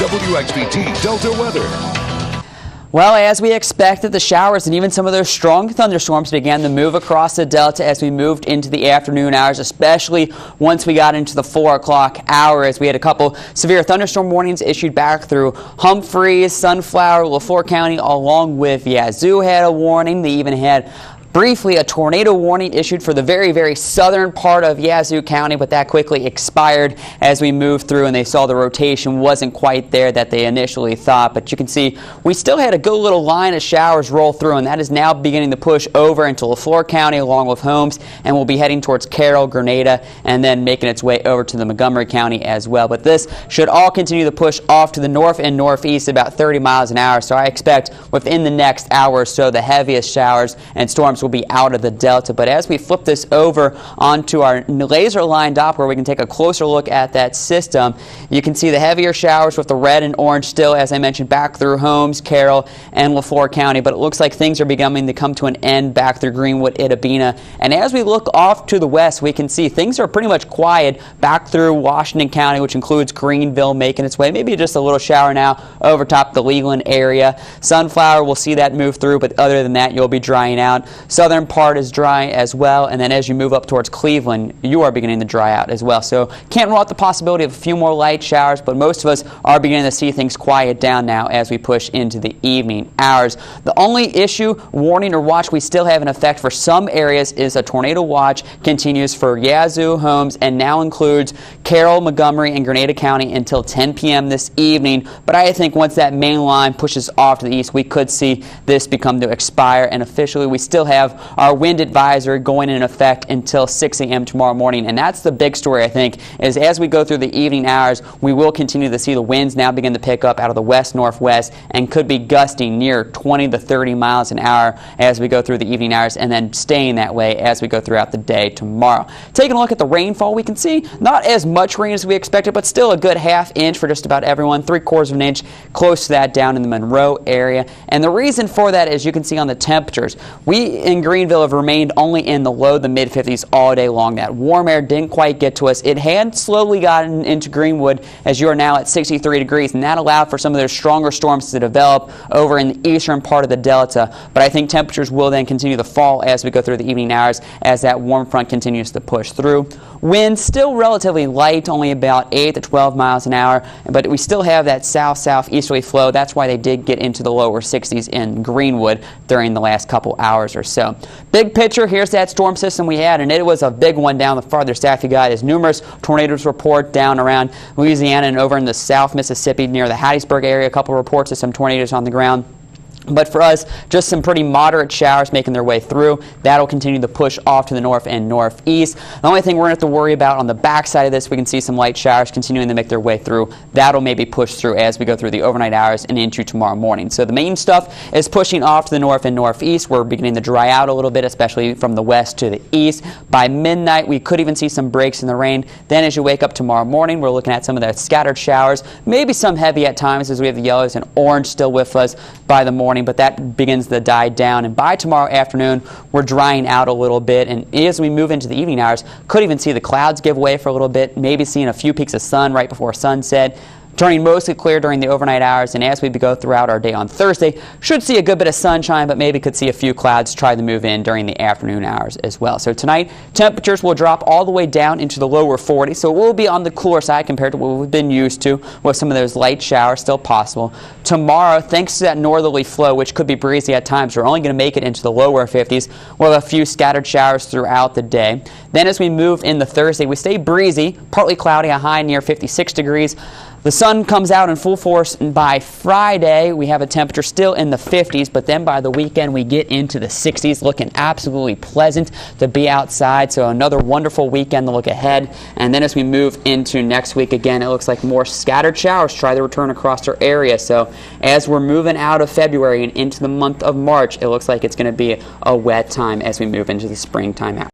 WXVT Delta weather. Well, as we expected, the showers and even some of those strong thunderstorms began to move across the Delta as we moved into the afternoon hours, especially once we got into the 4 o'clock hour, as we had a couple severe thunderstorm warnings issued back through Humphreys, Sunflower, LaFleur County, along with Yazoo had a warning. They even had briefly a tornado warning issued for the very southern part of Yazoo County, but that quickly expired as we moved through and they saw the rotation wasn't quite there that they initially thought. But you can see we still had a good little line of showers roll through, and that is now beginning to push over into LaFleur County along with Holmes, and we'll be heading towards Carroll, Grenada, and then making its way over to the Montgomery County as well. But this should all continue to push off to the north and northeast about 30 miles an hour, so I expect within the next hour or so the heaviest showers and storms will be out of the Delta. But as we flip this over onto our laser line Doppler, we can take a closer look at that system. You can see the heavier showers with the red and orange still, as I mentioned, back through Holmes, Carroll, and LaFleur County. But it looks like things are beginning to come to an end back through Greenwood, Itta Bena. And as we look off to the west, we can see things are pretty much quiet back through Washington County, which includes Greenville making its way. Maybe just a little shower now over top the Leland area. Sunflower, we'll see that move through, but other than that, you'll be drying out. Southern part is dry as well, and then as you move up towards Cleveland, you are beginning to dry out as well. So can't rule out the possibility of a few more light showers, but most of us are beginning to see things quiet down now as we push into the evening hours. The only issue, warning or watch we still have in effect for some areas is a tornado watch continues for Yazoo, Holmes, and now includes Carroll, Montgomery, and Grenada County until 10 p.m. this evening. But I think once that main line pushes off to the east, we could see this become to expire, and officially we still have our wind advisory going in effect until 6 a.m. tomorrow morning. And that's the big story, I think, is as we go through the evening hours, we will continue to see the winds now begin to pick up out of the west-northwest and could be gusting near 20 to 30 miles an hour as we go through the evening hours, and then staying that way as we go throughout the day tomorrow. Taking a look at the rainfall, we can see not as much rain as we expected, but still a good ½ inch for just about everyone, 3/4 of an inch, close to that down in the Monroe area. And the reason for that, as you can see on the temperatures, we in Greenville have remained only in the low to mid 50s all day long. That warm air didn't quite get to us. It had slowly gotten into Greenwood as you are now at 63 degrees, and that allowed for some of those stronger storms to develop over in the eastern part of the Delta. But I think temperatures will then continue to fall as we go through the evening hours as that warm front continues to push through. Winds still relatively light, only about 8 to 12 miles an hour, but we still have that south-southeasterly flow. That's why they did get into the lower 60s in Greenwood during the last couple hours or so. Big picture, here's that storm system we had, and it was a big one down the farther south. You got as numerous tornadoes report down around Louisiana and over in the South Mississippi near the Hattiesburg area. A couple reports of some tornadoes on the ground. But for us, just some pretty moderate showers making their way through. That'll continue to push off to the north and northeast. The only thing we're going to have to worry about on the backside of this, we can see some light showers continuing to make their way through. That'll maybe push through as we go through the overnight hours and into tomorrow morning. So the main stuff is pushing off to the north and northeast. We're beginning to dry out a little bit, especially from the west to the east. By midnight, we could even see some breaks in the rain. Then as you wake up tomorrow morning, we're looking at some of the scattered showers, maybe some heavy at times as we have the yellows and orange still with us by the morning, but that begins to die down. And by tomorrow afternoon, we're drying out a little bit. And as we move into the evening hours, could even see the clouds give way for a little bit, maybe seeing a few peaks of sun right before sunset. Turning mostly clear during the overnight hours, and as we go throughout our day on Thursday, should see a good bit of sunshine, but maybe could see a few clouds try to move in during the afternoon hours as well. So tonight, temperatures will drop all the way down into the lower 40s, so it will be on the cooler side compared to what we've been used to, with some of those light showers still possible. Tomorrow, thanks to that northerly flow, which could be breezy at times, we're only going to make it into the lower 50s with a few scattered showers throughout the day. Then as we move into Thursday, we stay breezy, partly cloudy, a high near 56 degrees. The sun comes out in full force, and by Friday, we have a temperature still in the 50s, but then by the weekend, we get into the 60s, looking absolutely pleasant to be outside. So another wonderful weekend to look ahead. And then as we move into next week, again, it looks like more scattered showers try to return across our area. So as we're moving out of February and into the month of March, it looks like it's going to be a wet time as we move into the springtime out.